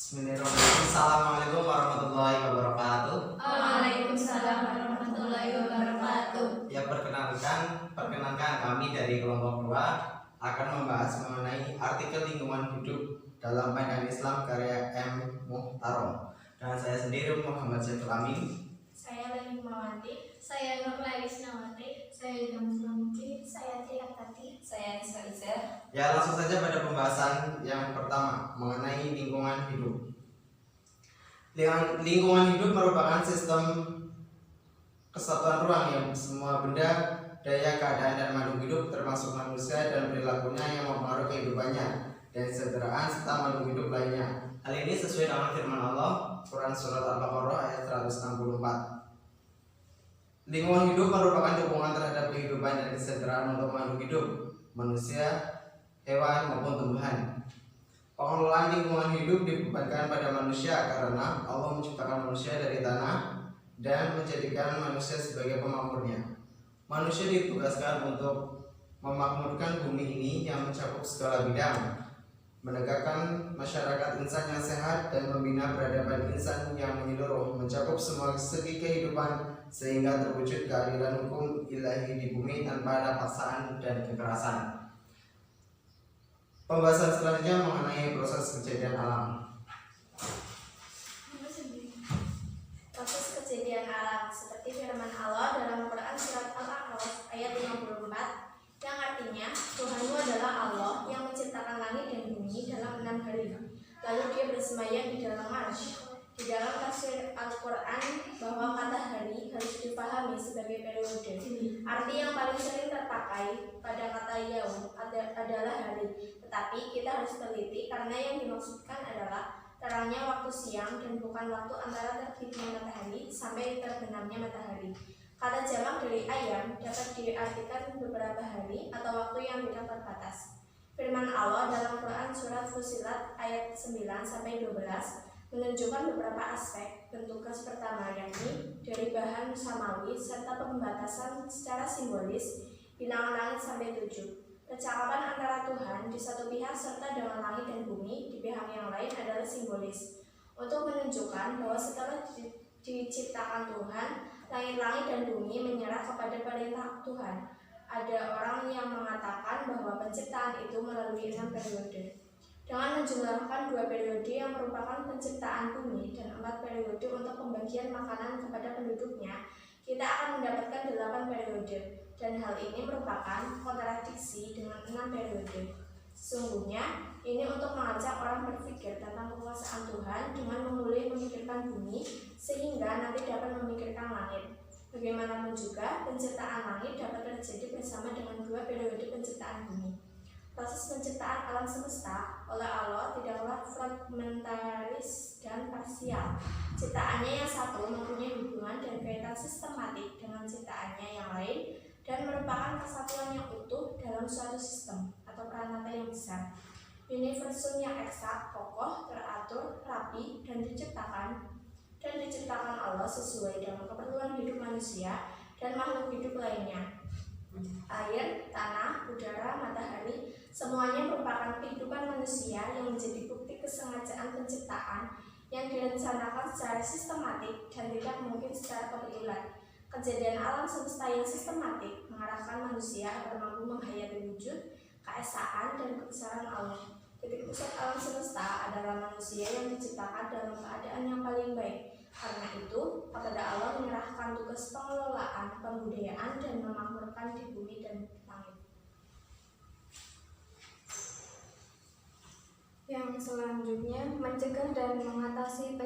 Bismillahirrahmanirrahim. Assalamualaikum warahmatullahi wabarakatuh. Waalaikumsalam warahmatullahi wabarakatuh. Ya, perkenankan kami dari kelompok 2 akan membahas mengenai artikel lingkungan hidup dalam pandangan Islam karya M. Muhtarom. Dan saya sendiri Muhammad Saiful Amin. Saya Leni Mawati. Saya Nurla Isnawati. Saya Damsulamuki. Saya Tia Tati. Saya Nisa Izer. Ya, langsung saja pada pembahasan yang pertama mengenai lingkungan hidup. Lingkungan hidup merupakan sistem kesatuan ruang yang semua benda, daya, keadaan, dan makhluk hidup termasuk manusia dan perilakunya yang mempengaruhi kehidupannya dan kesejahteraan serta makhluk hidup lainnya. Hal ini sesuai dengan firman Allah Quran Surat Al-Baqarah ayat 164. Lingkungan hidup merupakan dukungan terhadap kehidupan dan kesejahteraan untuk makhluk hidup, manusia, hewan maupun tumbuhan. Pengelolaan lingkungan hidup dibebankan pada manusia karena Allah menciptakan manusia dari tanah dan menjadikan manusia sebagai pemakmurnya. Manusia ditugaskan untuk memakmurkan bumi ini yang mencakup segala bidang, menegakkan masyarakat insan yang sehat dan membina peradaban insan yang menyeluruh, mencakup semua segi kehidupan sehingga terwujud keadilan hukum ilahi di bumi tanpa ada paksaan dan kekerasan. Pembahasan selanjutnya mengenai proses kejadian alam. Proses kejadian alam seperti firman Allah dalam Quran Surat Al-A'raf ayat 54 yang artinya Tuhanmu adalah Allah yang menciptakan langit dan bumi dalam 6 hari. Lalu dia bersemayam di dalam arsy. Di dalam tafsir Al-Quran bahwa kata hari harus dipahami sebagai periode. Arti yang paling sering terpakai pada kata yaum adalah hari. Tetapi kita harus teliti karena yang dimaksudkan adalah terangnya waktu siang dan bukan waktu antara terbitnya matahari sampai terbenamnya matahari. Kata jamak dari ayam dapat diartikan beberapa hari atau waktu yang tidak terbatas. Firman Allah dalam Quran Surat Fussilat ayat 9-12 menunjukkan beberapa aspek bentuk gas pertama, yakni dari bahan samawi serta pembatasan secara simbolis bilangan langit sampai 7. Percakapan antara Tuhan di satu pihak serta dengan langit dan bumi di pihak yang lain adalah simbolis untuk menunjukkan bahwa setelah diciptakan Tuhan, langit-langit dan bumi menyerah kepada perintah Tuhan. Ada orang yang mengatakan bahwa penciptaan itu melalui 6 periode. Dengan menjumlahkan 2 periode yang merupakan penciptaan bumi dan 4 periode untuk pembagian makanan kepada penduduknya, kita akan mendapatkan 8 periode, dan hal ini merupakan kontradiksi dengan 6 periode. Sesungguhnya, ini untuk mengajak orang berpikir tentang kekuasaan Tuhan dengan memulai memikirkan bumi, sehingga nanti dapat memikirkan langit. Bagaimanapun juga, penciptaan langit dapat terjadi bersama dengan 2 periode penciptaan bumi. Proses penciptaan alam semesta oleh Allah tidaklah fragmentaris dan parsial. Ciptaannya yang satu mempunyai hubungan dan kaitan sistematik dengan ciptaannya yang lain dan merupakan kesatuan yang utuh dalam suatu sistem atau peranata yang besar. Universum yang eksak, kokoh, teratur, rapi, dan diciptakan Allah sesuai dengan keperluan hidup manusia dan makhluk hidup lainnya. Air, tanah, udara, matahari, semuanya merupakan kehidupan manusia yang menjadi bukti kesengajaan penciptaan yang direncanakan secara sistematik dan tidak mungkin secara kebetulan. Kejadian alam semesta yang sistematik mengarahkan manusia agar mampu menghayati wujud, keesaan, dan kebesaran Allah. Titik pusat alam semesta adalah manusia yang diciptakan dalam keadaan yang paling baik. Karena itu, kepada Allah menyerahkan tugas pengelolaan, pembudayaan, dan memakmurkan di bumi dan langit. Yang selanjutnya, mencegah dan mengatasi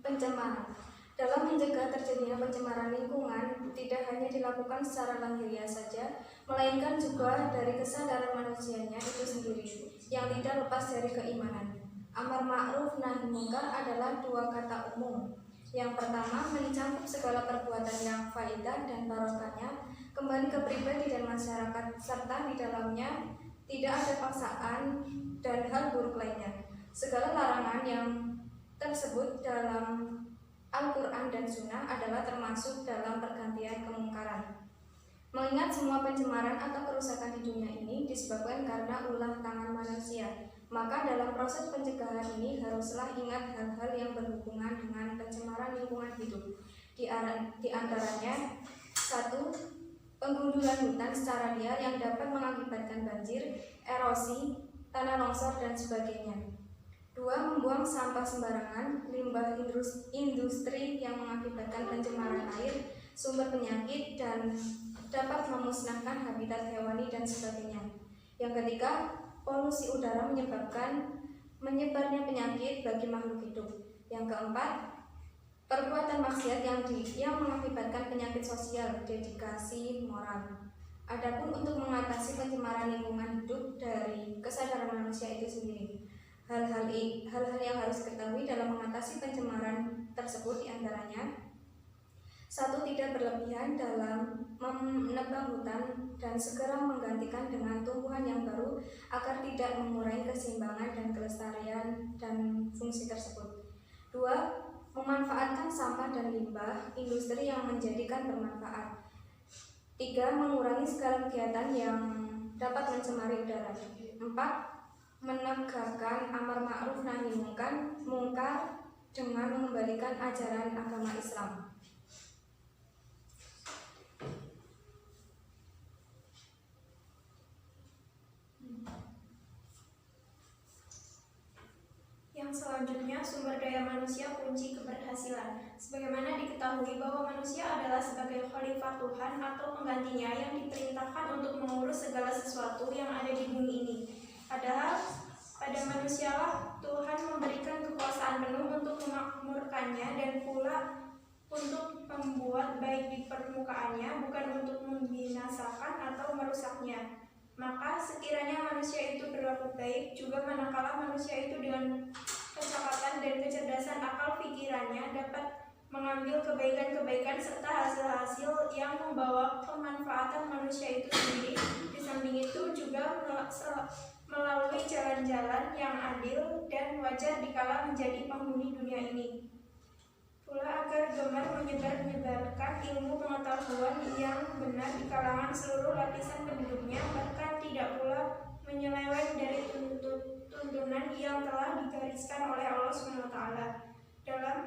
pencemaran. Dalam mencegah terjadinya pencemaran lingkungan, tidak hanya dilakukan secara lahiriah saja, melainkan juga dari kesadaran manusianya itu sendiri, yang tidak lepas dari keimanan. Amar ma'ruf nahi munkar adalah 2 kata umum. Yang pertama, mencangkup segala perbuatan yang faidah dan barokahnya kembali ke pribadi dan masyarakat, serta di dalamnya tidak ada paksaan dan hal buruk lainnya. Segala larangan yang tersebut dalam Al-Quran dan Sunnah adalah termasuk dalam pergantian kemungkaran. Mengingat semua pencemaran atau kerusakan di dunia ini disebabkan karena ulah tangan manusia, Maka dalam proses pencegahan ini haruslah ingat hal-hal yang berhubungan dengan pencemaran lingkungan hidup. Di antaranya, 1. Penggundulan hutan secara liar yang dapat mengakibatkan banjir, erosi, tanah longsor, dan sebagainya. 2. Membuang sampah sembarangan, limbah industri yang mengakibatkan pencemaran air, sumber penyakit, dan dapat memusnahkan habitat hewani dan sebagainya. Yang ketiga, polusi udara menyebabkan menyebarnya penyakit bagi makhluk hidup. Yang keempat, perbuatan maksiat yang mengakibatkan penyakit sosial, dedikasi moral. Adapun untuk mengatasi pencemaran lingkungan hidup dari kesadaran manusia itu sendiri, hal-hal yang harus diketahui dalam mengatasi pencemaran tersebut diantaranya: 1. Tidak berlebihan dalam menebang hutan dan segera menggantikan dengan tumbuhan yang baru agar tidak mengurangi keseimbangan dan kelestarian dan fungsi tersebut. 2. Memanfaatkan sampah dan limbah industri yang menjadikan bermanfaat. 3. Mengurangi segala kegiatan yang dapat mencemari udara. 4. Menegakkan amar ma'ruf nahi mungkar dengan mengembalikan ajaran agama Islam. Yang selanjutnya, sumber daya manusia kunci keberhasilan. Sebagaimana diketahui bahwa manusia adalah sebagai khalifah Tuhan atau penggantinya yang diperintahkan untuk mengurus segala sesuatu yang ada di bumi ini. Padahal pada manusialah Tuhan memberikan kekuasaan penuh untuk memakmurkannya dan pula untuk membuat baik di permukaannya, bukan untuk membinasakan atau merusaknya. Maka sekiranya manusia itu berlaku baik, juga manakala manusia itu dengan kecakapan dan kecerdasan akal pikirannya dapat mengambil kebaikan-kebaikan serta hasil-hasil yang membawa kemanfaatan manusia itu sendiri. Di samping itu juga melalui jalan-jalan yang adil dan wajar dikala menjadi penghuni dunia ini. Pula agar gemar menyebarkan ilmu pengetahuan yang benar di kalangan seluruh lapisan penduduknya, bahkan tidak pula menyeleweng dari tuntunan yang telah digariskan oleh Allah SWT dalam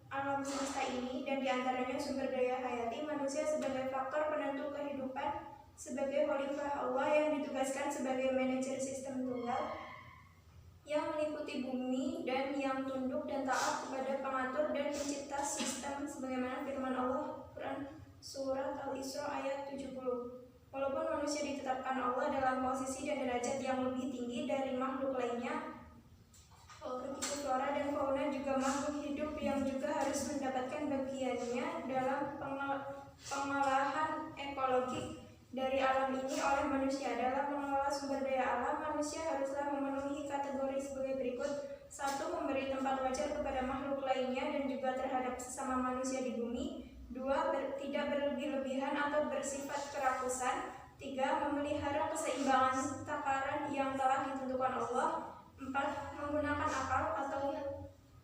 alam semesta ini, dan diantaranya sumber daya hayati manusia sebagai faktor penentu kehidupan, sebagai khalifah Allah yang ditugaskan sebagai manajer sistem tunggal yang meliputi bumi dan yang tunduk dan taat kepada pengatur dan pencipta sistem, sebagaimana firman Allah Quran Surat Al-Isra ayat 70. Walaupun manusia ditetapkan Allah dalam posisi dan derajat yang lebih tinggi dari makhluk lainnya, begitu flora dan fauna juga makhluk hidup yang juga harus mendapatkan bagiannya dalam pengolahan ekologi dari alam ini oleh manusia. Dalam mengelola sumber daya alam, manusia haruslah memenuhi kategori sebagai berikut: 1. Memberi tempat wajar kepada makhluk lainnya dan juga terhadap sesama manusia di bumi. 2. Tidak berlebih-lebihan atau bersifat kerakusan. 3. Memelihara keseimbangan takaran yang telah ditentukan Allah. 4. Menggunakan akal atau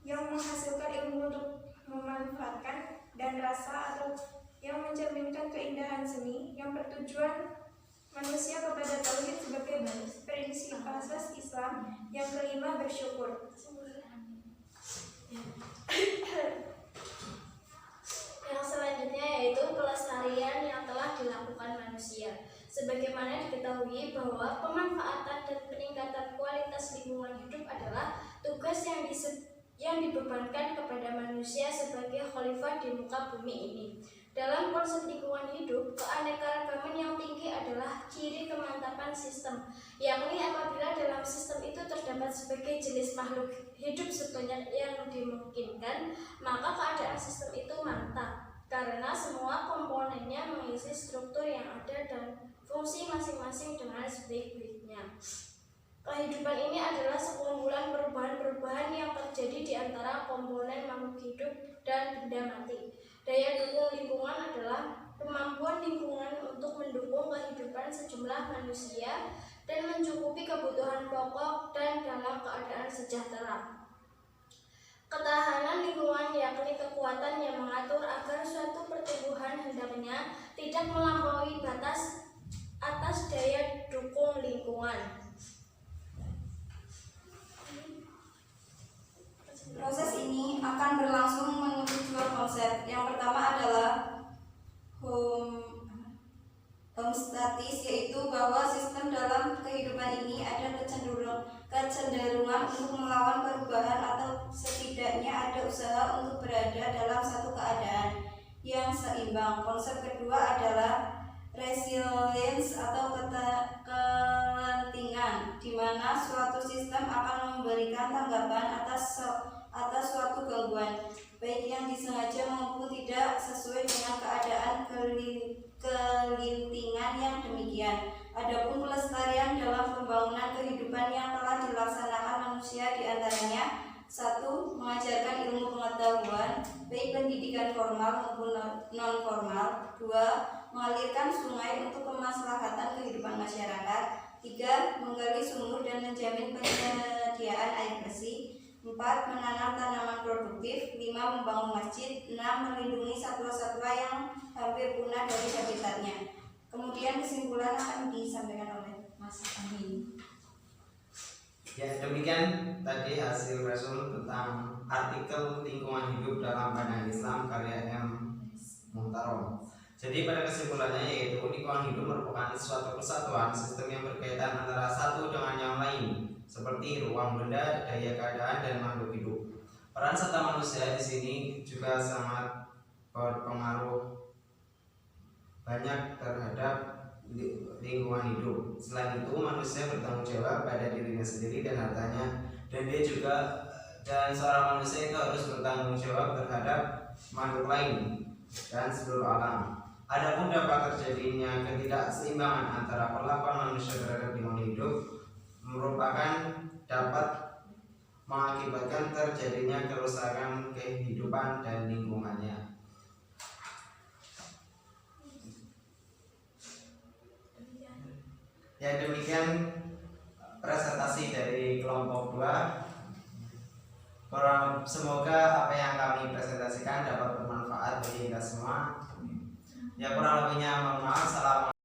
yang menghasilkan ilmu untuk memanfaatkan, dan rasa atau yang mencerminkan keindahan seni yang bertujuan manusia kepada tauhid sebagai prinsip asas Islam. Yang kelima, bersyukur. Yang selanjutnya yaitu pelestarian yang telah dilakukan manusia. Sebagaimana diketahui bahwa pemanfaatan dan peningkatan kualitas lingkungan hidup adalah tugas yang dibebankan kepada manusia sebagai khalifah di muka bumi ini. Dalam konsep lingkungan hidup, keanekaragaman yang tinggi adalah ciri kemantapan sistem, yakni apabila dalam sistem itu terdapat sebagai jenis makhluk hidup sebanyak yang dimungkinkan, maka keadaan sistem itu mantap, karena semua komponennya mengisi struktur yang ada dan fungsi masing-masing dengan sebaik-baiknya. Kehidupan ini adalah sekumpulan perubahan-perubahan yang terjadi di antara komponen makhluk hidup dan benda mati. Daya dukung lingkungan adalah kemampuan lingkungan untuk mendukung kehidupan sejumlah manusia dan mencukupi kebutuhan pokok dan dalam keadaan sejahtera. Ketahanan lingkungan yakni kekuatan yang mengatur agar suatu pertumbuhan hendaknya tidak melampaui batas atas daya dukung lingkungan. akan berlangsung menurut dua konsep. Yang pertama adalah homeostatis, yaitu bahwa sistem dalam kehidupan ini ada kecenderungan untuk melawan perubahan atau setidaknya ada usaha untuk berada dalam satu keadaan yang seimbang. Konsep kedua adalah resilience atau kelentingan, di mana suatu sistem akan memberikan tanggapan atas suatu gangguan, baik yang disengaja maupun tidak sesuai dengan keadaan kelintingan yang demikian. Adapun pelestarian dalam pembangunan kehidupan yang telah dilaksanakan manusia diantaranya: 1. Mengajarkan ilmu pengetahuan, baik pendidikan formal maupun non-formal. 2. Mengalirkan sungai untuk kemaslahatan kehidupan masyarakat. 3. Menggali sumur dan menjamin penyediaan air bersih. 4. Menanam tanaman produktif. 5. Membangun masjid. 6. Melindungi satwa-satwa yang hampir punah dari habitatnya. Kemudian kesimpulan akan disampaikan oleh Mas Amin. Ya, demikian tadi hasil resum tentang artikel lingkungan hidup dalam pandangan Islam karya M. Muhtarom. Jadi pada kesimpulannya yaitu lingkungan hidup merupakan suatu kesatuan sistem yang berkaitan antara satu dengan yang lain, seperti ruang benda, daya keadaan, dan makhluk hidup. Peran serta manusia di sini juga sangat berpengaruh banyak terhadap lingkungan hidup. Selain itu, manusia bertanggung jawab pada dirinya sendiri dan hartanya, dan seorang manusia itu harus bertanggung jawab terhadap makhluk lain dan seluruh alam. Adapun dapat terjadinya ketidakseimbangan antara perlakuan manusia terhadap lingkungan hidup merupakan dapat mengakibatkan terjadinya kerusakan kehidupan dan lingkungannya. Ya, demikian presentasi dari kelompok 2. Semoga apa yang kami presentasikan dapat bermanfaat bagi kita semua. Ya, kurang lebihnya mohon maaf. Assalamualaikum.